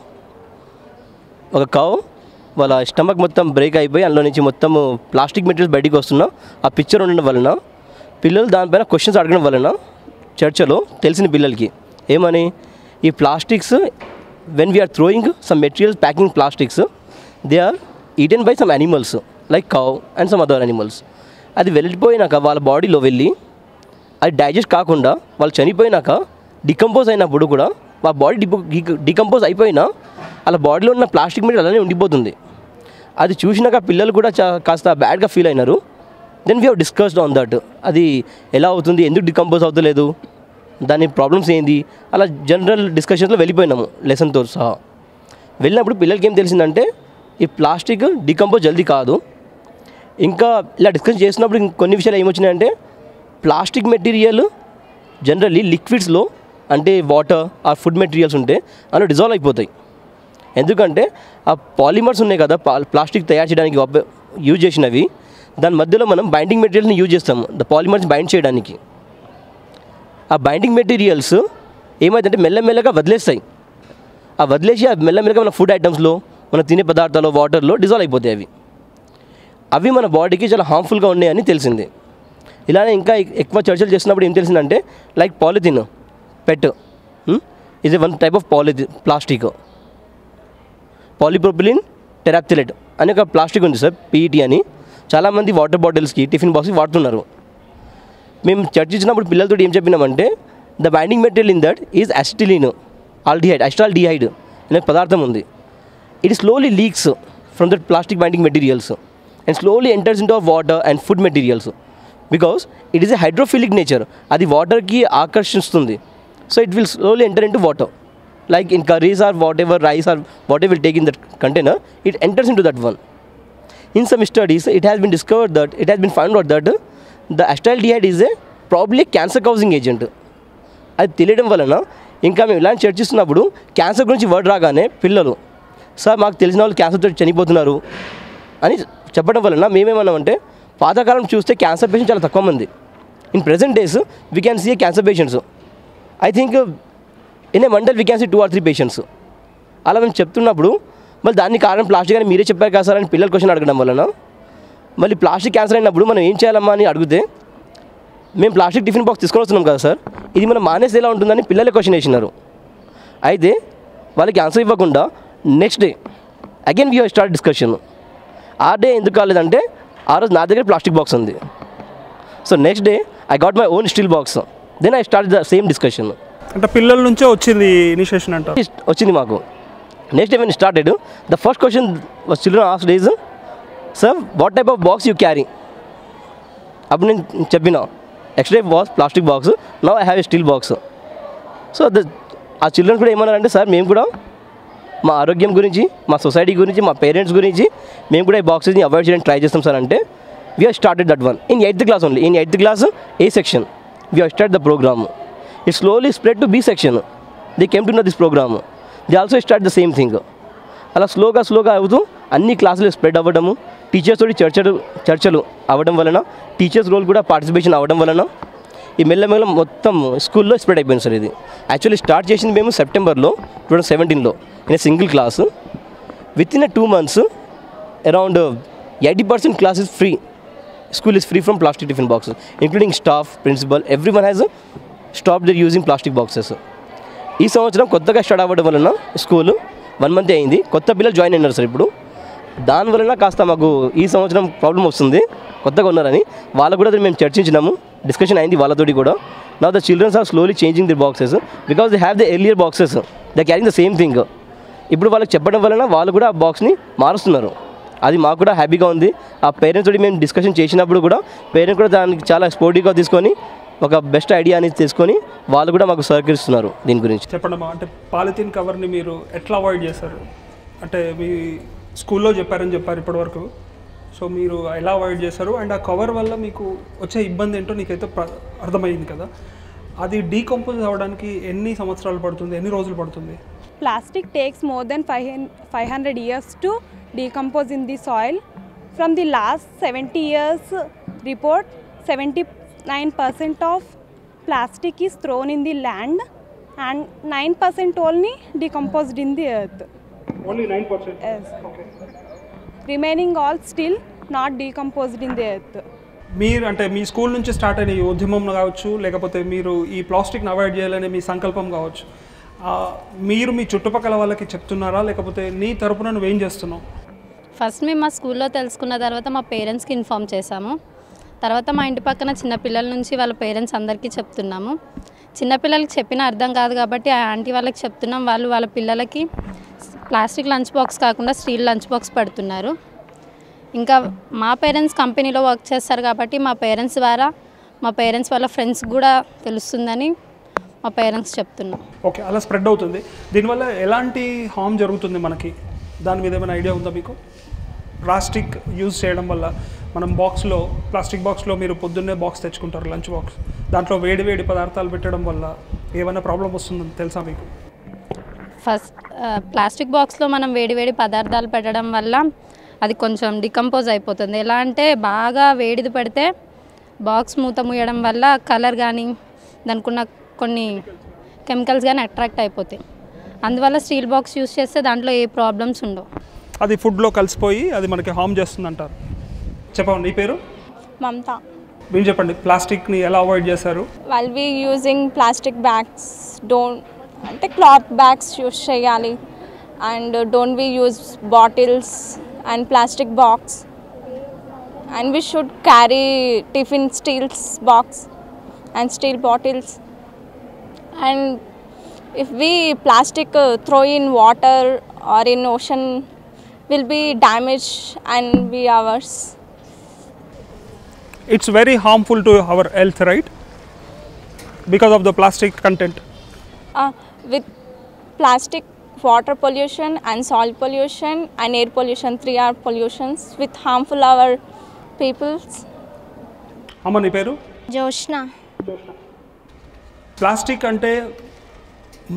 ఒక కౌ వాళ్ళ స్టమక్ మొత్తం బ్రేక్ అయిపోయి అందులో నుంచి మొత్తం ప్లాస్టిక్ మెటీరియల్స్ బయటికి వస్తున్నా ఆ పిక్చర్ ఉండడం వలన పిల్లలు దానిపైన క్వశ్చన్స్ అడగడం వలన చర్చలో తెలిసిన పిల్లలకి ఏమని ఈ plastics when we are throwing some materials packing plastics they are eaten by some animals like cow and some other animals. అది వెళ్ళిపోయినాక వాళ్ళ బాడీలో వెళ్ళి అది డైజెస్ట్ కాకుండా వాళ్ళు చనిపోయినాక డికంపోజ్ అయినప్పుడు కూడా వాళ్ళ బాడీ డికంపోజ్ అయిపోయినా వాళ్ళ బాడీలో ఉన్న ప్లాస్టిక్ మెటీరియల్ అలానే ఉండిపోతుంది. అది చూసినాక పిల్లలు కూడా కాస్త బ్యాడ్గా ఫీల్ అయినారు. Then we have discussed on that, అది ఎలా అవుతుంది, ఎందుకు డికంపోజ్ అవుతలేదు, దాని ప్రాబ్లమ్స్ ఏంది, అలా జనరల్ డిస్కషన్స్లో వెళ్ళిపోయినాము లెసన్తో సహా. వెళ్ళినప్పుడు పిల్లలకి ఏం తెలిసిందంటే ఈ ప్లాస్టిక్ డికంపోజ్ జల్దీ కాదు. ఇంకా ఇలా డిస్కస్ చేసినప్పుడు కొన్ని విషయాలు ఏమొచ్చినాయంటే ప్లాస్టిక్ మెటీరియల్ జనరల్లీ లిక్విడ్స్లో అంటే వాటర్ ఆ ఫుడ్ మెటీరియల్స్ ఉంటే అందులో డిజాల్వ్ అయిపోతాయి. ఎందుకంటే ఆ పాలిమర్స్ ఉన్నాయి కదా ప్లాస్టిక్ తయారు చేయడానికి యూజ్ చేసినవి, దాని మధ్యలో మనం బైండింగ్ మెటీరియల్ని యూజ్ చేస్తాము ద పాలిమర్స్ బైండ్ చేయడానికి. ఆ బైండింగ్ మెటీరియల్స్ ఏమైందంటే మెల్లమెల్లగా వదిలేస్తాయి. ఆ వదిలేసి ఆ మెల్లమెల్లగా మన ఫుడ్ ఐటమ్స్లో మన తినే పదార్థాలు వాటర్లో డిజాల్వ్ అయిపోతాయి. అవి మన బాడీకి చాలా హార్మ్ఫుల్గా ఉన్నాయని తెలిసింది. ఇలానే ఇంకా ఎక్కువ చర్చలు చేసినప్పుడు ఏం తెలిసిందంటే లైక్ పాలిథిన్ పెట్ ఇది వన్ టైప్ ఆఫ్ ప్లాస్టిక్, పాలిప్రోపిలిన్ టెరాప్థిలేట్ అనే ఒక ప్లాస్టిక్ ఉంది సార్, పీఈటీ అని. చాలామంది వాటర్ బాటిల్స్కి టిఫిన్ బాక్స్కి వాడుతున్నారు. మేము చర్చించినప్పుడు పిల్లలతో ఏం చెప్పినామంటే the binding material in that is acetylene acetaldehyde అనే పదార్థం ఉంది. It slowly leaks from that plastic binding materials and slowly enters into water and food materials because it is a hydrophilic nature. అది వాటర్కి ఆకర్షిస్తుంది. So it will slowly enter into water like in curries or whatever rice or whatever will take in that container, it enters into that one. In some studies it has been discovered that it has been found out that the acetaldehyde is a probably cancer causing agent. అది తెలియడం వలన ఇంకా మేము ఇలాంటి చర్చిస్తున్నప్పుడు cancer గురించి word రాగానే పిల్లలు సార్ మాకు తెలిసిన వాళ్ళు క్యాన్సర్తో చనిపోతున్నారు అని చెప్పడం వలన మేమేమన్నామంటే పాతకాలం చూస్తే క్యాన్సర్ పేషెంట్ చాలా తక్కువ మంది. In present days we can see cancer patients I think in a mandal we can see 2 or 3 patients. అలా మేము చెప్తున్నప్పుడు మళ్ళీ దానికి కారణం ప్లాస్టిక్ అని మీరే చెప్పారు కదా సార్ అని పిల్లలు క్వశ్చన్ అడగడం వలన మళ్ళీ ప్లాస్టిక్ క్యాన్సర్ అయినప్పుడు మనం ఏం చేయాలమ్మా అని అడిగితే మేము ప్లాస్టిక్ టిఫిన్ బాక్స్ తీసుకొని వస్తున్నాం కదా సార్, ఇది మనం మానేసి ఎలా ఉంటుందని పిల్లలే క్వశ్చన్ వేసినారు. అయితే వాళ్ళకి ఆన్సర్ ఇవ్వకుండా next day again we start discussion. ఆ డే ఎందుకు కాలేదంటే ఆ రోజు నా దగ్గర ప్లాస్టిక్ బాక్స్ ఉంది. So next day I got my own steel box, then I start the same discussion. అంటే పిల్లల నుంచే వచ్చింది ఇనిషియేషన్ అంట వచ్చింది మాకు. Next day when started the first question was children asked is sir what type of box you carry. అప్పుడు నేను చెప్పిన extra box plastic box, now I have a steel box. So ఆ చిల్డ్రన్ కూడా ఏమన్నారంటే sir మేము కూడా మా ఆరోగ్యం గురించి మా సొసైటీ గురించి మా పేరెంట్స్ గురించి మేము కూడా ఈ బాక్సెస్ని అవాయిడ్ చేయడానికి ట్రై చేస్తాం సార్ అంటే we have started that one in 8th class only. In 8th class A section we have start the programme. It slowly spread to B section. They came to know this program. They also start the same thing. అలా స్లోగా అవుతూ అన్ని క్లాసులు spread అవ్వడము, teachers తోటి చర్చలు అవ్వడం వలన టీచర్స్ రోల్ కూడా పార్టిసిపేషన్ అవ్వడం వలన ఈ మెల్లమెల్ల మొత్తం స్కూల్లో స్ప్రెడ్ అయిపోయింది సార్. ఇది యాక్చువల్లీ స్టార్ట్ చేసింది మేము సెప్టెంబర్లో 2017లో in single class. With in 2 months around 80% class is free. School is free from plastic tiffin boxes including staff, principal, everyone has stop their using plastic boxes. ఈ సంవత్సరం కొత్తగా start అవ్వడం వలన స్కూల్ 1 month అయింది, కొత్త పిల్లలు జాయిన్ అయినారు sir. ఇప్పుడు దానివలన కాస్త మాకు ఈ సంవత్సరం ప్రాబ్లం వస్తుంది, కొత్తగా ఉన్నారని వాళ్ళకు కూడా మేము చర్చించినాము, డిస్కషన్ అయింది వాళ్ళతోటి కూడా. Now the childrens are slowly changing the boxes because they have the earlier boxes, they carrying the same thing. ఇప్పుడు వాళ్ళకి చెప్పడం వలన వాళ్ళు కూడా ఆ బాక్స్ని మారుస్తున్నారు. అది మాకు కూడా హ్యాపీగా ఉంది. ఆ పేరెంట్స్ తోటి మేము డిస్కషన్ చేసినప్పుడు కూడా పేరెంట్స్ కూడా దానికి చాలా స్పోర్టివ్గా తీసుకొని ఒక బెస్ట్ ఐడియా అనేది తీసుకొని వాళ్ళు కూడా మాకు సహకరిస్తున్నారు దీని గురించి. చెప్పండమ్మా, అంటే పాలిథిన్ కవర్ని మీరు ఎట్లా అవాయిడ్ చేస్తారు? అంటే మీ స్కూల్లో చెప్పారని చెప్పారు ఇప్పటివరకు, సో మీరు ఎలా అవాయిడ్ చేస్తారు అండ్ ఆ కవర్ వల్ల మీకు వచ్చే ఇబ్బంది ఏంటో నీకైతే అర్థమైంది కదా. అది డీకంపోజ్ అవ్వడానికి ఎన్ని సంవత్సరాలు పడుతుంది, ఎన్ని రోజులు పడుతుంది? Plastic takes more than 500 years to decompose in the soil. From the last 70 years report, 79% of plastic is thrown in the land and 9% only decomposed in the earth. Only 9%. Yes. Okay. Remaining all still not decomposed in the earth. మీరు అంటే మీ school నుంచి start అయిన ఈ ఉద్యమం కావచ్చు, లేకపోతే మీరు ఈ ప్లాస్టిక్ని అవాయిడ్ చేయాలనే మీ సంకల్పం కావచ్చు, మీరు మీ చుట్టుపక్కల వాళ్ళకి చెప్తున్నారా, లేకపోతే నీ తరపున నువ్వేం చేస్తున్నావు? ఫస్ట్ మేము మా స్కూల్లో తెలుసుకున్న తర్వాత మా పేరెంట్స్కి ఇన్ఫామ్ చేశాము. తర్వాత మా ఇంటి పక్కన చిన్నపిల్లల నుంచి వాళ్ళ పేరెంట్స్ అందరికీ చెప్తున్నాము. చిన్నపిల్లలకి చెప్పిన అర్థం కాదు కాబట్టి ఆ ఆంటీ వాళ్ళకి చెప్తున్నాం. వాళ్ళు వాళ్ళ పిల్లలకి ప్లాస్టిక్ లంచ్ బాక్స్ కాకుండా స్టీల్ లంచ్ బాక్స్ పెడుతున్నారు. ఇంకా మా పేరెంట్స్ కంపెనీలో వర్క్ చేస్తారు కాబట్టి మా పేరెంట్స్ ద్వారా మా పేరెంట్స్ వాళ్ళ ఫ్రెండ్స్ కూడా తెలుస్తుందని మా పేరెంట్స్ చెప్తున్నాం. ఓకే, అలా స్ప్రెడ్ అవుతుంది. దీనివల్ల ఎలాంటి హార్మ్ జరుగుతుంది మనకి? దాని మీద ఏమైనా ఐడియా ఉందా మీకు? ప్లాస్టిక్ యూజ్ చేయడం వల్ల మనం ప్లాస్టిక్ బాక్స్లో మీరు పొద్దున్నే బాక్స్ తెచ్చుకుంటారు, లంచ్ బాక్స్, దాంట్లో వేడి పదార్థాలు పెట్టడం వల్ల ఏమైనా ప్రాబ్లం వస్తుందని తెలుసా మీకు? ఫస్ట్ ప్లాస్టిక్ బాక్స్లో మనం వేడి పదార్థాలు పెట్టడం వల్ల అది కొంచెం డికంపోజ్ అయిపోతుంది. ఎలా అంటే బాగా వేడిది పెడితే బాక్స్ మూత మూయడం వల్ల కలర్ కానీ దానికి ఉన్న కొన్ని కెమికల్స్ కానీ అట్రాక్ట్ అయిపోతాయి. అందువల్ల స్టీల్ బాక్స్ యూస్ చేస్తే దాంట్లో ఏ ప్రాబ్లమ్స్ ఉండవు. అది ఫుడ్లో కలిసిపోయి అది మనకి హార్మ్ చేస్తుంది అంటారు. చెప్పండి, నీ పేరు? మమత. మీరు చెప్పండి, ప్లాస్టిక్ని ఎలా అవాయిడ్ చేశారు? While we using plastic bags, అంటే క్లాత్ బ్యాగ్స్ యూస్ చేయాలి. And don't we use bottles and plastic box. And we should carry tiffin steel's box and steel bottles. And if we plastic throw in water or in ocean will be damaged and be ours. It's very harmful to our health, right? Because of the plastic content. With plastic, water pollution and soil pollution and air pollution, 3 are pollutions with harmful our peoples. అమ్మ, నీ పేరు? Joshna. Plastic అంటే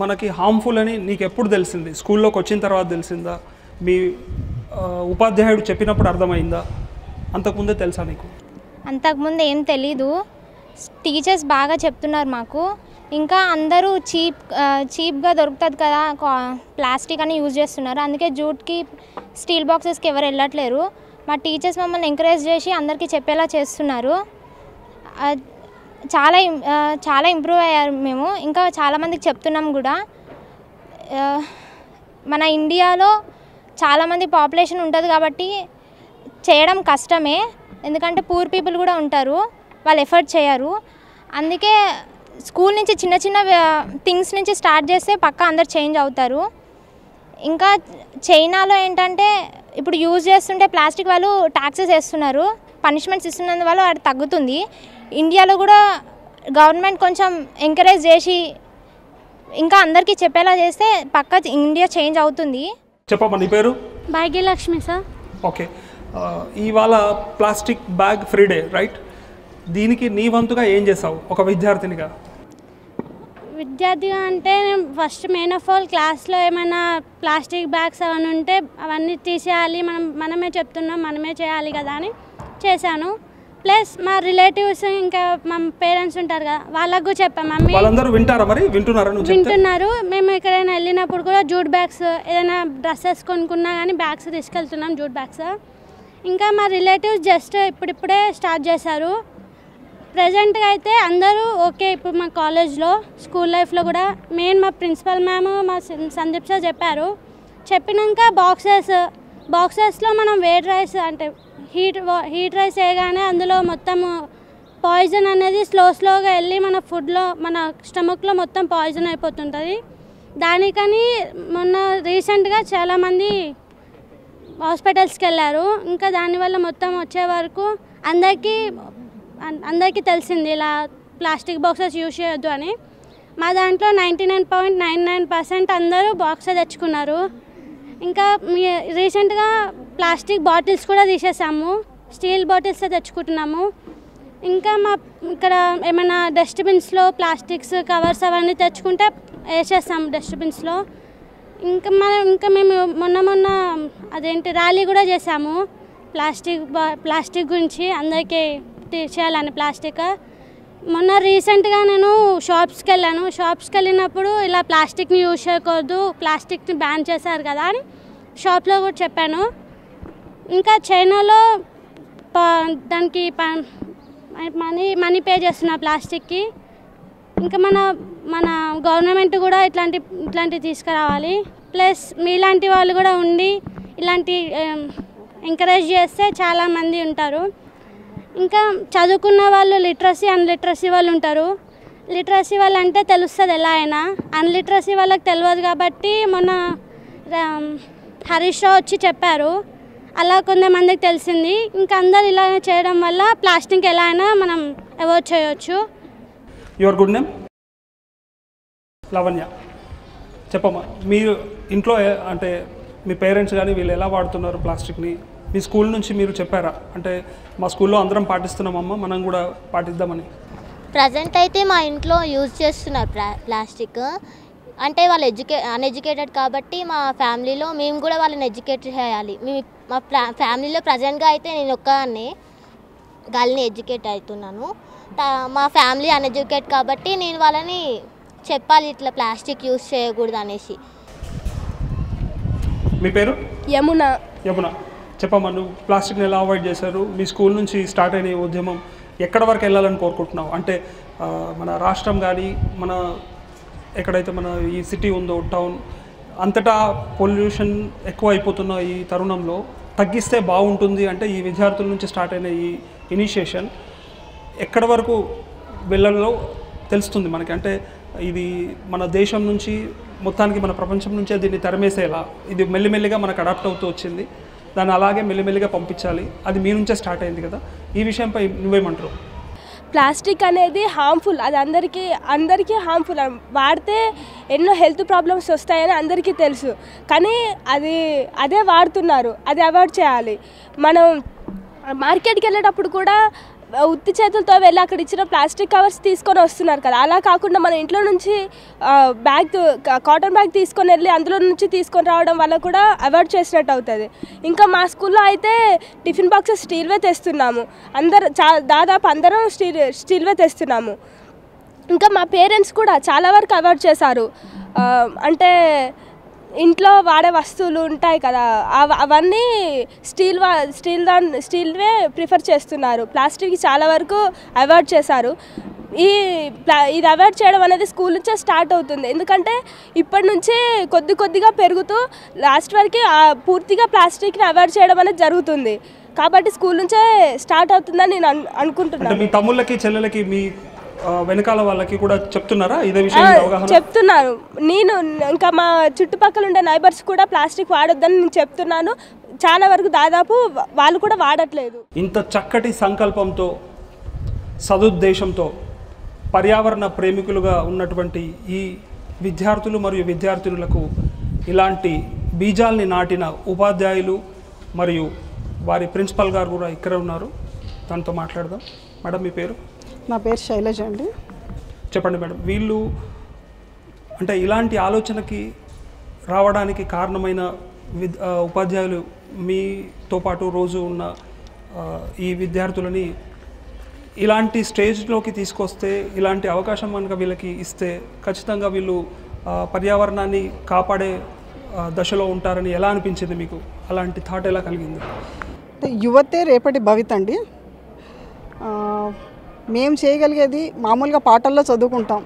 మనకి harmful అని నీకు ఎప్పుడు తెలిసింది? స్కూల్లోకి వచ్చిన తర్వాత తెలిసిందా? మీ ఉపాధ్యాయుడు చెప్పినప్పుడు అర్థమైందా? అంతకుముందే తెలుసా నీకు? అంతకుముందు ఏం తెలీదు. టీచర్స్ బాగా చెప్తున్నారు మాకు. ఇంకా అందరూ చీప్గా దొరుకుతుంది కదా ప్లాస్టిక్ అని యూజ్ చేస్తున్నారు. అందుకే జూట్కి స్టీల్ బాక్సెస్కి ఎవరు వెళ్ళట్లేరు. మా టీచర్స్ మమ్మల్ని ఎంకరేజ్ చేసి అందరికీ చెప్పేలా చేస్తున్నారు. చాలా ఇంప్రూవ్ అయ్యారు మేము. ఇంకా చాలామందికి చెప్తున్నాం కూడా. మన ఇండియాలో చాలామంది పాపులేషన్ ఉంటుంది కాబట్టి చేయడం కష్టమే. ఎందుకంటే పూర్ పీపుల్ కూడా ఉంటారు, వాళ్ళు ఎఫర్ట్ చేయరు. అందుకే స్కూల్ నుంచి చిన్న థింగ్స్ నుంచి స్టార్ట్ చేస్తే పక్కా అందరు చేంజ్ అవుతారు. ఇంకా చైనాలో ఏంటంటే ఇప్పుడు యూజ్ చేస్తుంటే ప్లాస్టిక్ వాళ్ళు ట్యాక్సెస్ వేస్తున్నారు, పనిష్మెంట్స్ ఇస్తున్నందువల్ల అది తగ్గుతుంది. ఇండియాలో కూడా గవర్నమెంట్ కొంచెం ఎంకరేజ్ చేసి ఇంకా అందరికీ చెప్పేలా చేస్తే పక్కా ఇండియా చేంజ్ అవుతుంది. చెప్పమ్మా, నీ పేరు? భాగ్యలక్ష్మి సార్. ఓకే, ఇవాళ plastic bag free day, right? దీనికి నీ వంతుగా ఏం చేసావు ఒక విద్యార్థినిగా? విద్యార్థిగా అంటే నేను ఫస్ట్ మెయిన్ ఆఫ్ ఆల్ క్లాస్లో ఏమైనా ప్లాస్టిక్ బ్యాగ్స్ అవన్నీ ఉంటే అవన్నీ తీసేయాలి, మనమే చెప్తున్నాం, మనమే చేయాలి కదా అని చేశాను. ప్లస్ మా రిలేటివ్స్ ఇంకా మా పేరెంట్స్ ఉంటారు కదా, వాళ్ళకు చెప్పాము. మమ్మీ వాళ్ళందరూ వింటారా? మరి వింటున్నారు. మేము ఎక్కడైనా వెళ్ళినప్పుడు కూడా జూట్ బ్యాగ్స్, ఏదైనా డ్రెస్సెస్ కొనుక్కున్నా కానీ బ్యాగ్స్ తీసుకెళ్తున్నాం, జూట్ బ్యాగ్స్. ఇంకా మా రిలేటివ్స్ జస్ట్ ఇప్పుడిప్పుడే స్టార్ట్ చేశారు. ప్రజెంట్గా అయితే అందరూ ఓకే. ఇప్పుడు మా కాలేజ్లో, స్కూల్ లైఫ్లో కూడా మెయిన్ మా ప్రిన్సిపల్ మ్యామ్, మా సందీప్ సార్ చెప్పినాక బాక్సెస్లో మనం వేడి రైస్ అంటే హీట్ రైస్ వేయగానే అందులో మొత్తం పాయిజన్ అనేది స్లోగా వెళ్ళి మన ఫుడ్లో, మన స్టమక్లో మొత్తం పాయిజన్ అయిపోతుంటుంది. దానికని మొన్న రీసెంట్గా చాలామంది హాస్పిటల్స్కి వెళ్ళారు. ఇంకా దానివల్ల మొత్తం వచ్చే వరకు అందరికీ తెలిసింది ఇలా ప్లాస్టిక్ బాక్సెస్ యూజ్ చేయొద్దు అని. మా దాంట్లో 99.99% అందరూ బాక్సే తెచ్చుకున్నారు. ఇంకా రీసెంట్గా ప్లాస్టిక్ బాటిల్స్ కూడా తీసేసాము, స్టీల్ బాటిల్సే తెచ్చుకుంటున్నాము. ఇంకా ఇక్కడ ఏమైనా డస్ట్బిన్స్లో ప్లాస్టిక్స్ కవర్స్ అవన్నీ తెచ్చుకుంటే వేసేస్తాము డస్ట్బిన్స్లో. ఇంకా మేము మొన్న అదేంటి ర్యాలీ కూడా చేసాము ప్లాస్టిక్ గురించి అందరికీ చేయాలని. ప్లాస్టిక్ మొన్న రీసెంట్గా నేను షాప్స్కి వెళ్ళినప్పుడు ఇలా ప్లాస్టిక్ని యూజ్ చేయకూడదు, ప్లాస్టిక్ని బ్యాన్ చేశారు కదా అని షాప్లో కూడా చెప్పాను. ఇంకా చైనాలో దానికి మనీ పే చేస్తున్నా ప్లాస్టిక్కి. ఇంకా మన గవర్నమెంట్ కూడా ఇట్లాంటివి తీసుకురావాలి. ప్లస్ మీలాంటి వాళ్ళు కూడా ఉండి ఇలాంటి ఎంకరేజ్ చేస్తే చాలామంది ఉంటారు. ఇంకా చదువుకున్న వాళ్ళు అన్లిటరసీ వాళ్ళు ఉంటారు. లిటరసీ వాళ్ళు అంటే తెలుస్తుంది ఎలా అయినా, అన్లిటరసీ వాళ్ళకి తెలియదు. కాబట్టి మొన్న హరీష్ రావు వచ్చి చెప్పారు, అలా కొంతమందికి తెలిసింది. ఇంకా అందరు ఇలా చేయడం వల్ల ప్లాస్టిక్ ఎలా అయినా మనం అవాయిడ్ చేయవచ్చు. Your good name? లవణ్య. చెప్పమ్మా, మీరు ఇంట్లో అంటే మీ పేరెంట్స్ కానీ వీళ్ళు ఎలా వాడుతున్నారు ప్లాస్టిక్ని? మీ స్కూల్ నుంచి మీరు చెప్పారా అంటే మా స్కూల్లో అందరం పాటిస్తున్నామమ్మా, మనం కూడా పాటిద్దామని? ప్రజెంట్ అయితే మా ఇంట్లో యూజ్ చేస్తున్నారు ప్లాస్టిక్. అంటే వాళ్ళు అన్ఎడ్యుకేటెడ్ కాబట్టి మా ఫ్యామిలీలో మేము కూడా వాళ్ళని ఎడ్యుకేట్ చేయాలి. మా ఫ్యామిలీలో ప్రజెంట్గా అయితే నేను ఒక్కదాన్నే గర్ల్ని ఎడ్యుకేట్ అవుతున్నాను. మా ఫ్యామిలీ అన్ఎడ్యుకేట్ కాబట్టి నేను వాళ్ళని చెప్పాలి ఇట్లా ప్లాస్టిక్ యూజ్ చేయకూడదు అనేసి. మీ పేరు? యమున. యమున, చెప్పమ్మా, నువ్వు ప్లాస్టిక్ని ఎలా అవాయిడ్ చేశారు? మీ స్కూల్ నుంచి స్టార్ట్ అయిన ఉద్యమం ఎక్కడ వరకు వెళ్ళాలని కోరుకుంటున్నావు? అంటే మన రాష్ట్రం కానీ మన ఎక్కడైతే మన ఈ సిటీ ఉందో టౌన్ అంతటా పొల్యూషన్ ఎక్కువ అయిపోతున్న ఈ తరుణంలో తగ్గిస్తే బాగుంటుంది అంటే ఈ విద్యార్థుల నుంచి స్టార్ట్ అయిన ఈ ఇనిషియేషన్ ఎక్కడ వరకు వెళ్ళాలో తెలుస్తుంది మనకి. అంటే ఇది మన దేశం నుంచి మొత్తానికి మన ప్రపంచం నుంచే దీన్ని తరిమేసేలా ఇది మెల్లిమెల్లిగా మనకు అడాప్ట్ అవుతూ వచ్చింది. దాన్ని అలాగే మెల్లిమెల్లిగా పంపించాలి. అది మీ నుంచే స్టార్ట్ అయింది కదా, ఈ విషయంపై నువ్వేమంటారు? ప్లాస్టిక్ అనేది హార్మ్ఫుల్, అది అందరికీ హార్మ్ఫుల్. వాడితే ఎన్నో హెల్త్ ప్రాబ్లమ్స్ వస్తాయని అందరికీ తెలుసు, కానీ అదే వాడుతున్నారు. అది అవాయిడ్ చేయాలి. మనం మార్కెట్కి వెళ్ళేటప్పుడు కూడా ఉత్తి చేతులతో వెళ్ళి అక్కడ ఇచ్చిన ప్లాస్టిక్ కవర్స్ తీసుకొని వస్తున్నారు కదా, అలా కాకుండా మన ఇంట్లో నుంచి కాటన్ బ్యాగ్ తీసుకొని వెళ్ళి అందులో నుంచి తీసుకొని రావడం వల్ల కూడా అవాయిడ్ చేసినట్టు అవుతుంది. ఇంకా మా స్కూల్లో అయితే టిఫిన్ బాక్సెస్ స్టీల్వే తెస్తున్నాము. దాదాపు అందరం స్టీల్వే తెస్తున్నాము. ఇంకా మా పేరెంట్స్ కూడా చాలా వరకు అవాయిడ్ చేశారు. అంటే ఇంట్లో వాడే వస్తువులు ఉంటాయి కదా, అవన్నీ స్టీల్వే ప్రిఫర్ చేస్తున్నారు. ప్లాస్టిక్ చాలా వరకు అవాయిడ్ చేశారు. ఇది అవాయిడ్ చేయడం అనేది స్కూల్ నుంచే స్టార్ట్ అవుతుంది. ఎందుకంటే ఇప్పటి నుంచే కొద్దిగా పెరుగుతూ లాస్ట్ వరకు పూర్తిగా ప్లాస్టిక్ని అవాయిడ్ చేయడం అనేది జరుగుతుంది. కాబట్టి స్కూల్ నుంచే స్టార్ట్ అవుతుందని నేను అనుకుంటున్నాను. మీ తమ్ముళ్ళకి చెల్లెలకి మీ వెనకాల వాళ్ళకి కూడా చెప్తున్నారా ఇదే విషయం? చెప్తున్నాను. నేను ఇంకా మా చుట్టుపక్కల ఉండే నైబర్స్ కూడా ప్లాస్టిక్ వాడొద్దని నేను చెప్తున్నాను. చాలా వరకు దాదాపు వాళ్ళు కూడా వాడట్లేదు. ఇంత చక్కటి సంకల్పంతో సదుద్దేశంతో పర్యావరణ ప్రేమికులుగా ఉన్నటువంటి ఈ విద్యార్థులు మరియు విద్యార్థినులకు ఇలాంటి బీజాల్ని నాటిన ఉపాధ్యాయులు మరియు వారి ప్రిన్సిపల్ గారు కూడా ఇక్కడ ఉన్నారు, దాంతో మాట్లాడదాం. మేడం, మీ పేరు? నా పేరు శైలజ అండి. చెప్పండి మేడం, వీళ్ళు అంటే ఇలాంటి ఆలోచనకి రావడానికి కారణమైన ఉపాధ్యాయులు మీతో పాటు రోజు ఉన్న ఈ విద్యార్థులని ఇలాంటి స్టేజ్లోకి తీసుకొస్తే, ఇలాంటి అవకాశం కనుక వీళ్ళకి ఇస్తే ఖచ్చితంగా వీళ్ళు పర్యావరణాన్ని కాపాడే దశలో ఉంటారని ఎలా అనిపించింది మీకు? అలాంటి థాట్ ఎలా కలిగింది? యువతే రేపటి భవిత అండి. మేము చేయగలిగేది మామూలుగా పాఠాల్లో చదువుకుంటాం,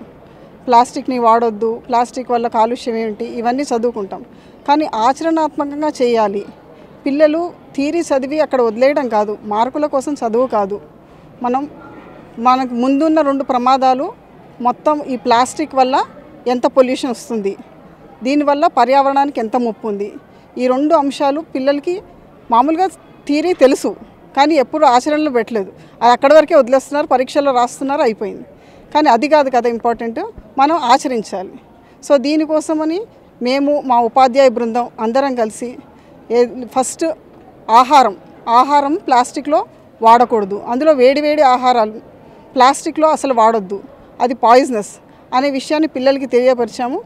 ప్లాస్టిక్ని వాడొద్దు, ప్లాస్టిక్ వల్ల కాలుష్యం ఏమిటి, ఇవన్నీ చదువుకుంటాం. కానీ ఆచరణాత్మకంగా చేయాలి. పిల్లలు థియరీ చదివి అక్కడ వదిలేయడం కాదు, మార్కుల కోసం చదువు కాదు. మనకు ముందున్న 2 ప్రమాదాలు మొత్తం ఈ ప్లాస్టిక్ వల్ల ఎంత పొల్యూషన్ వస్తుంది, దీనివల్ల పర్యావరణానికి ఎంత ముప్పు ఉంది, ఈ 2 అంశాలు పిల్లలకి మామూలుగా థియరీ తెలుసు కానీ ఎప్పుడు ఆచరణలో పెట్టలేదు. అది అక్కడి వరకే వదిలేస్తున్నారు, పరీక్షల్లో రాస్తున్నారు, అయిపోయింది. కానీ అది కాదు కదా ఇంపార్టెంట్, మనం ఆచరించాలి. సో దీనికోసమని మేము మా ఉపాధ్యాయ బృందం అందరం కలిసి ఫస్ట్ ఆహారం ప్లాస్టిక్లో వాడకూడదు, అందులో వేడివేడి ఆహారాలు ప్లాస్టిక్లో అసలు వాడొద్దు, అది పాయిజనస్ అనే విషయాన్ని పిల్లలకి తెలియపరిచాము.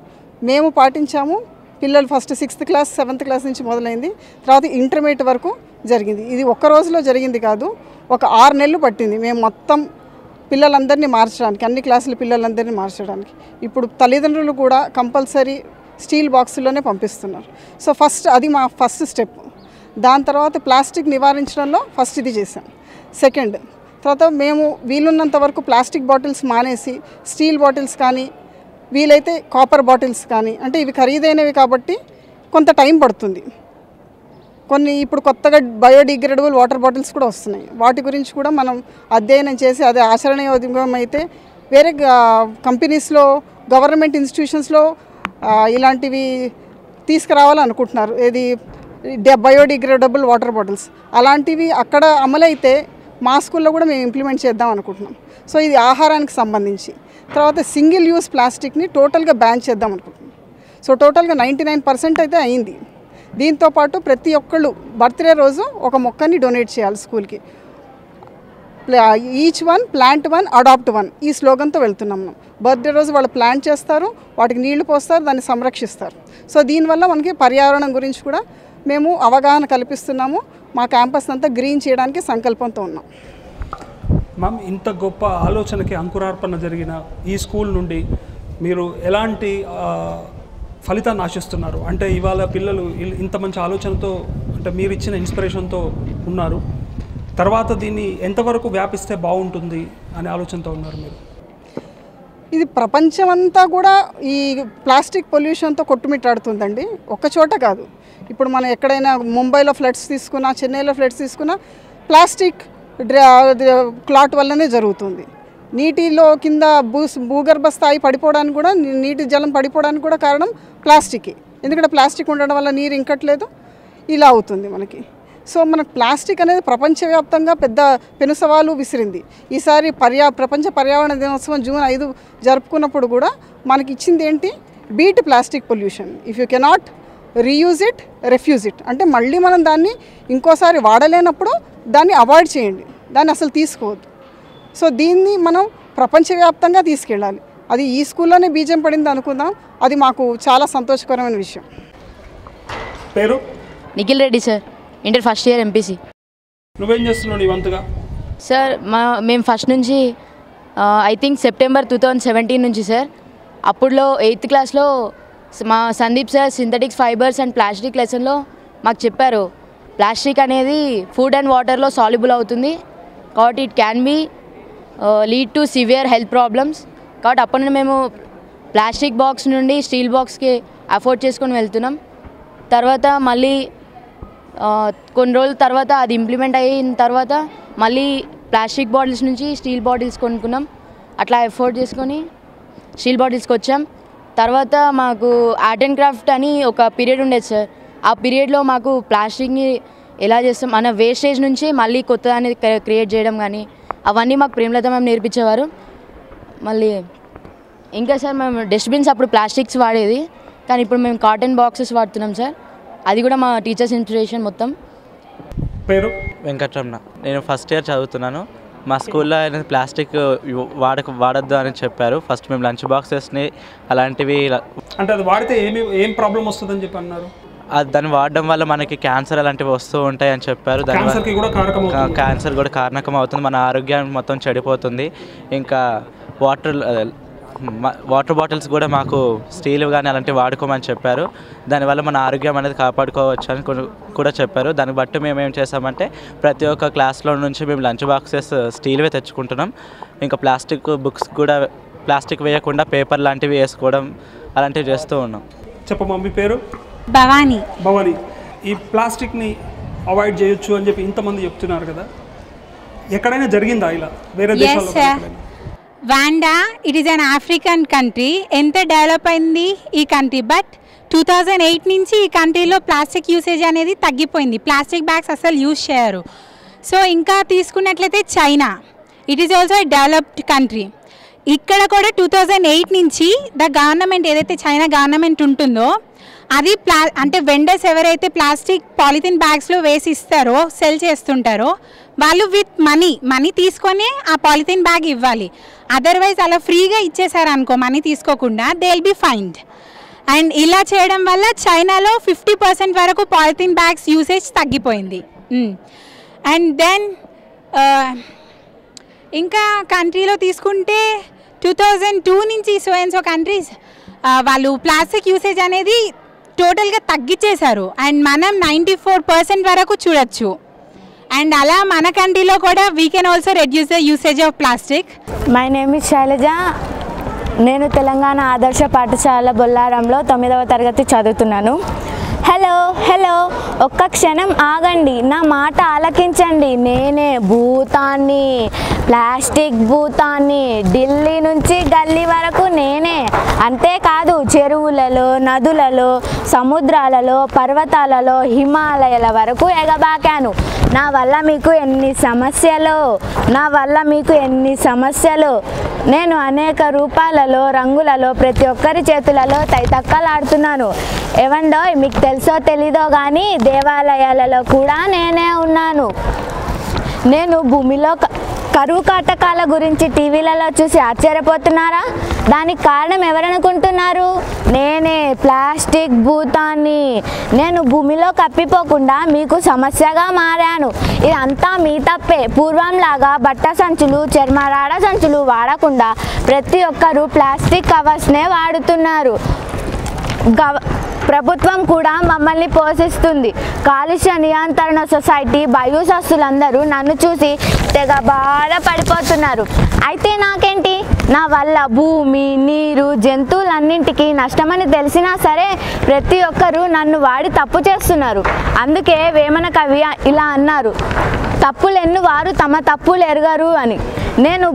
మేము పాటించాము. పిల్లలు first 6th class 7th class నుంచి మొదలైంది, తర్వాత ఇంటర్మీడియట్ వరకు జరిగింది. ఇది ఒక్క రోజులో జరిగింది కాదు, ఒక 6 నెలలు పట్టింది మేము మొత్తం పిల్లలందరినీ మార్చడానికి, అన్ని క్లాసుల పిల్లలందరినీ మార్చడానికి. ఇప్పుడు తల్లిదండ్రులు కూడా కంపల్సరీ స్టీల్ బాక్సుల్లోనే పంపిస్తున్నారు. సో ఫస్ట్ అది మా ఫస్ట్ స్టెప్. దాని తర్వాత ప్లాస్టిక్ నివారించడంలో ఫస్ట్ ఇది చేసాం. సెకండ్ తర్వాత మేము వీలున్నంత వరకు ప్లాస్టిక్ బాటిల్స్ మానేసి స్టీల్ బాటిల్స్ కానీ వీలైతే కాపర్ బాటిల్స్ కానీ, అంటే ఇవి ఖరీదైనవి కాబట్టి కొంత టైం పడుతుంది. కొన్ని ఇప్పుడు కొత్తగా బయోడిగ్రేడబుల్ వాటర్ బాటిల్స్ కూడా వస్తున్నాయి. వాటి గురించి కూడా మనం అధ్యయనం చేసి అది ఆచరణీయోగ్యం అయితే వేరే కంపెనీస్లో గవర్నమెంట్ ఇన్స్టిట్యూషన్స్లో ఇలాంటివి తీసుకురావాలనుకుంటున్నారు. ఏది బయోడిగ్రేడబుల్ వాటర్ బాటిల్స్ అలాంటివి అక్కడ అమలైతే మా స్కూల్లో కూడా మేము ఇంప్లిమెంట్ చేద్దాం అనుకుంటున్నాం. సో ఇది ఆహారానికి సంబంధించి. తర్వాత సింగిల్ యూస్ ప్లాస్టిక్ని టోటల్గా బ్యాన్ చేద్దాం అనుకుంటున్నాం. సో టోటల్గా 99% అయితే అయింది. దీంతోపాటు ప్రతి ఒక్కళ్ళు బర్త్డే రోజు ఒక మొక్కని డొనేట్ చేయాలి స్కూల్కి. Each one plant one adopt one ఈ స్లోగన్తో వెళ్తున్నాం. మనం బర్త్డే రోజు వాళ్ళు ప్లాంట్ చేస్తారు, వాటికి నీళ్లు పోస్తారు, దాన్ని సంరక్షిస్తారు. సో దీనివల్ల మనకి పర్యావరణం గురించి కూడా మేము అవగాహన కల్పిస్తున్నాము. మా క్యాంపస్ అంతా గ్రీన్ చేయడానికి సంకల్పంతో ఉన్నాం. మ్యామ్, ఇంత గొప్ప ఆలోచనకి అంకురార్పణ జరిగిన ఈ స్కూల్ నుండి మీరు ఎలాంటి ఫలితాన్ని ఆశిస్తున్నారు? అంటే ఇవాళ పిల్లలు ఇంత మంచి ఆలోచనతో, అంటే మీరు ఇచ్చిన ఇన్స్పిరేషన్తో ఉన్నారు, తర్వాత దీన్ని ఎంతవరకు వ్యాపిస్తే బాగుంటుంది అనే ఆలోచనతో ఉన్నారు మీరు? ఇది ప్రపంచమంతా కూడా ఈ ప్లాస్టిక్ పొల్యూషన్తో కొట్టుమిట్టాడుతుందండి. ఒక్క చోట కాదు. ఇప్పుడు మనం ఎక్కడైనా ముంబైలో ఫ్లడ్స్ తీసుకున్నా, చెన్నైలో ఫ్లడ్స్ తీసుకున్నా ప్లాస్టిక్ క్లాట్ వల్లనే జరుగుతుంది. నీటిలో కింద భూగర్భ స్థాయి పడిపోవడానికి కూడా, నీటి జలం పడిపోవడానికి కూడా కారణం ప్లాస్టిక్. ఎందుకంటే ప్లాస్టిక్ ఉండడం వల్ల నీరు ఇంకట్లేదు, ఇలా అవుతుంది మనకి. సో మనకు ప్లాస్టిక్ అనేది ప్రపంచవ్యాప్తంగా పెద్ద పెనుసవాలు విసిరింది. ఈసారి ప్రపంచ పర్యావరణ దినోత్సవం జూన్ 5 జరుపుకున్నప్పుడు కూడా మనకి ఇచ్చింది ఏంటి? Beat plastic pollution. If you cannot reuse it, refuse it. అంటే మళ్ళీ మనం దాన్ని ఇంకోసారి వాడలేనప్పుడు దాన్ని అవాయిడ్ చేయండి, దాన్ని అసలు తీసుకోవద్దు. సో దీన్ని మనం ప్రపంచవ్యాప్తంగా తీసుకెళ్ళాలి. అది ఈ స్కూల్లోనే బీజం పడింది అనుకుందాం. అది మాకు చాలా సంతోషకరమైన విషయం. పేరు? Nikhil Reddy sir, inter first year MPC. నువ్వేం చేస్తున్నావు నీ వంతుగా? సార్ మేము ఫస్ట్ నుంచి ఐ థింక్ సెప్టెంబర్ 2017 నుంచి సార్, అప్పుడులో 8th క్లాస్లో మా Sandeep sir synthetics fibres and plastic లెసన్లో మాకు చెప్పారు, ప్లాస్టిక్ అనేది ఫుడ్ అండ్ వాటర్లో సాల్యుబుల్ అవుతుంది కాబట్టి it can be lead to severe health problems. కాబట్టి అప్పటి నుండి మేము ప్లాస్టిక్ బాక్స్ నుండి స్టీల్ బాక్స్కి అఫోర్డ్ చేసుకొని వెళ్తున్నాం. తర్వాత మళ్ళీ కొన్ని రోజుల తర్వాత అది ఇంప్లిమెంట్ అయిన తర్వాత మళ్ళీ ప్లాస్టిక్ బాటిల్స్ నుంచి స్టీల్ బాటిల్స్ కొనుక్కున్నాం. అట్లా ఎఫోర్డ్ చేసుకొని స్టీల్ బాటిల్స్కి వచ్చాం. తర్వాత మాకు ఆర్ట్ అండ్ క్రాఫ్ట్ అని ఒక పీరియడ్ ఉండేది సార్. ఆ పీరియడ్లో మాకు ప్లాస్టిక్ని ఎలా చేస్తాం మన వేస్టేజ్ నుంచి మళ్ళీ కొత్త అనేది క్రియేట్ చేయడం కానీ అవన్నీ మాకు ప్రేమలత మేము నేర్పించేవారు. మళ్ళీ ఇంకా సార్ మేము డస్ట్బిన్స్ అప్పుడు ప్లాస్టిక్స్ వాడేది, కానీ ఇప్పుడు మేము కాటన్ బాక్సెస్ వాడుతున్నాం సార్. అది కూడా మా టీచర్స్ ఇన్స్పిరేషన్ మొత్తం. పేరు? వెంకటరమణ. నేను ఫస్ట్ ఇయర్ చదువుతున్నాను. మా స్కూల్లో అనేది ప్లాస్టిక్ వాడద్దు అని చెప్పారు. ఫస్ట్ మేము లంచ్ బాక్సెస్ని అలాంటివి, అంటే అది వాడితే ఏం ప్రాబ్లం వస్తుందని చెప్పి అన్నారు. దాన్ని వాడడం వల్ల మనకి క్యాన్సర్ అలాంటివి వస్తూ ఉంటాయి అని చెప్పారు. క్యాన్సర్ కూడా కారణకం అవుతుంది, మన ఆరోగ్యం మొత్తం చెడిపోతుంది. ఇంకా వాటర్ బాటిల్స్ కూడా మాకు స్టీల్ కానీ అలాంటివి వాడుకోమని చెప్పారు. దానివల్ల మన ఆరోగ్యం అనేది కాపాడుకోవచ్చు అని కూడా చెప్పారు. దాన్ని బట్టి మేము ఏం చేసామంటే ప్రతి ఒక్క క్లాస్లో నుంచి మేము లంచ్ బాక్సెస్ స్టీల్వే తెచ్చుకుంటున్నాం. ఇంకా ప్లాస్టిక్ బుక్స్ కూడా ప్లాస్టిక్ వేయకుండా పేపర్ లాంటివి వేసుకోవడం అలాంటివి చేస్తూ ఉన్నాం. చెప్పమ్మా మీ పేరు? భవానీ. భవానీ, ఈ ప్లాస్టిక్ని అవాయిడ్ చేయొచ్చు అని చెప్పి ఇంతమంది చెప్తున్నారు కదా, ఎక్కడైనా జరిగిందా ఇలా వేరే దేశాల్లో? Wanda, it is an African country. ఎంత డెవలప్ అయింది ఈ కంట్రీ, బట్ 2008 నుంచి ఈ కంట్రీలో ప్లాస్టిక్ యూసేజ్ అనేది తగ్గిపోయింది. ప్లాస్టిక్ బ్యాగ్స్ అసలు యూజ్ చేయరు. సో ఇంకా తీసుకున్నట్లయితే China, it is also a developed country. ఇక్కడ కూడా 2008 నుంచి ద గవర్నమెంట్ ఏదైతే చైనా గవర్నమెంట్ ఉంటుందో అది అంటే వెండర్స్ ఎవరైతే ప్లాస్టిక్ పాలిథిన్ బ్యాగ్స్లో వేసి ఇస్తారో, సెల్ చేస్తుంటారో, వాళ్ళు విత్ మనీ తీసుకొని ఆ పాలిథిన్ బ్యాగ్ ఇవ్వాలి. అదర్వైజ్ అలా ఫ్రీగా ఇచ్చేసారనుకో మనీ తీసుకోకుండా, దే విల్ బి ఫైన్డ్. అండ్ ఇలా చేయడం వల్ల చైనాలో 50% వరకు పాలిథిన్ బ్యాగ్స్ యూసేజ్ తగ్గిపోయింది. అండ్ దెన్ ఇంకా కంట్రీలో తీసుకుంటే 2002 నుంచి సో కంట్రీస్ వాళ్ళు ప్లాస్టిక్ యూసేజ్ అనేది టోటల్గా తగ్గించేశారు అండ్ మనం 94% వరకు చూడొచ్చు. అండ్ అలా మన కంట్రీలో కూడా we can also reduce the usage of plastic. My name is Shailaja. నేను తెలంగాణ ఆదర్శ పాఠశాల బొల్లారంలో 9వ తరగతి చదువుతున్నాను. హలో ఒక్క క్షణం ఆగండి, నా మాట ఆలకించండి. నేనే భూతాన్ని, ప్లాస్టిక్ భూతాన్ని. ఢిల్లీ నుంచి గల్లీ వరకు నేనే. అంతేకాదు చెరువులలో, నదులలో, సముద్రాలలో, పర్వతాలలో, హిమాలయాల వరకు ఎగబాకాను. నా వల్ల మీకు ఎన్ని సమస్యలు. నేను అనేక రూపాలలో, రంగులలో, ప్రతి ఒక్కరి చేతులలో తైతక్కలాడుతున్నాను. ఏవండోయ్, మీకు తెలుసో తెలీదో కానీ దేవాలయాలలో కూడా నేనే ఉన్నాను. నేను భూమిలో కరువు కాటకాల గురించి టీవీలలో చూసి ఆశ్చర్యపోతున్నారా? దానికి కారణం ఎవరనుకుంటున్నారు? నేనే, ప్లాస్టిక్ భూతాన్ని. నేను భూమిలో కప్పిపోకుండా మీకు సమస్యగా మారాను. ఇదంతా మీ తప్పే. పూర్వంలాగా బట్ట సంచులు, చర్మరాడ సంచులు వాడకుండా ప్రతి ఒక్కరూ ప్లాస్టిక్ కవర్స్నే వాడుతున్నారు. ప్రభుత్వం కూడా మమ్మల్ని పోషిస్తుంది. కాలుష్య నియంత్రణ సొసైటీ బయోసస్తులందరూ నన్ను చూసి తెగ బాధపడిపోతున్నారు. అయితే నాకేంటి? నా వల్ల భూమి, నీరు, జంతువులన్నింటికీ నష్టమని తెలిసినా సరే ప్రతి ఒక్కరూ నన్ను వాడి తప్పు చేస్తున్నారు. అందుకే వేమన కవి ఇలా అన్నారు, తప్పులెన్ను వారు తమ తప్పులు ఎరగరు అని. నేను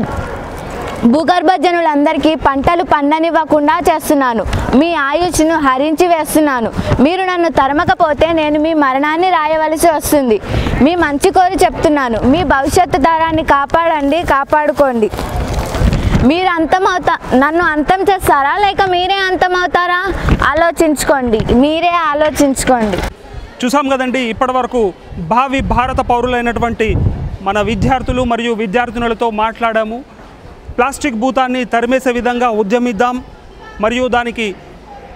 భూగర్భ జనులందరికీ పంటలు పండనివ్వకుండా చేస్తున్నాను. మీ ఆయుష్ను హరించి వేస్తున్నాను. మీరు నన్ను తరమకపోతే నేను మీ మరణాన్ని రాయవలసి వస్తుంది. మీ మంచి కోరి చెప్తున్నాను. మీ భవిష్యత్తు తరాన్ని కాపాడుకోండి. మీరు నన్ను అంతం చేస్తారా లేక మీరే అంతమవుతారా? మీరే ఆలోచించుకోండి. చూసాం కదండి, ఇప్పటివరకు భావి భారత పౌరులైనటువంటి మన విద్యార్థులు మరియు విద్యార్థినులతో మాట్లాడాము. ప్లాస్టిక్ భూతాన్ని తరిమేసే విధంగా ఉద్యమిద్దాం. మరియు దానికి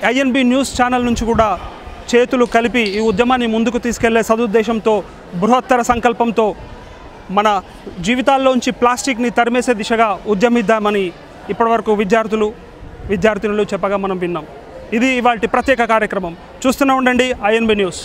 ఐఎన్బి న్యూస్ ఛానల్ నుంచి కూడా చేతులు కలిపి ఈ ఉద్యమాన్ని ముందుకు తీసుకెళ్లే సదుద్దేశంతో, బృహత్తర సంకల్పంతో మన జీవితాల్లోంచి ప్లాస్టిక్ని తరిమేసే దిశగా ఉద్యమిద్దామని ఇప్పటివరకు విద్యార్థులు చెప్పగా మనం విన్నాం. ఇది ఇవాల్టి ప్రత్యేక కార్యక్రమం. చూస్తూనే ఉండండి ఐఎన్బి న్యూస్.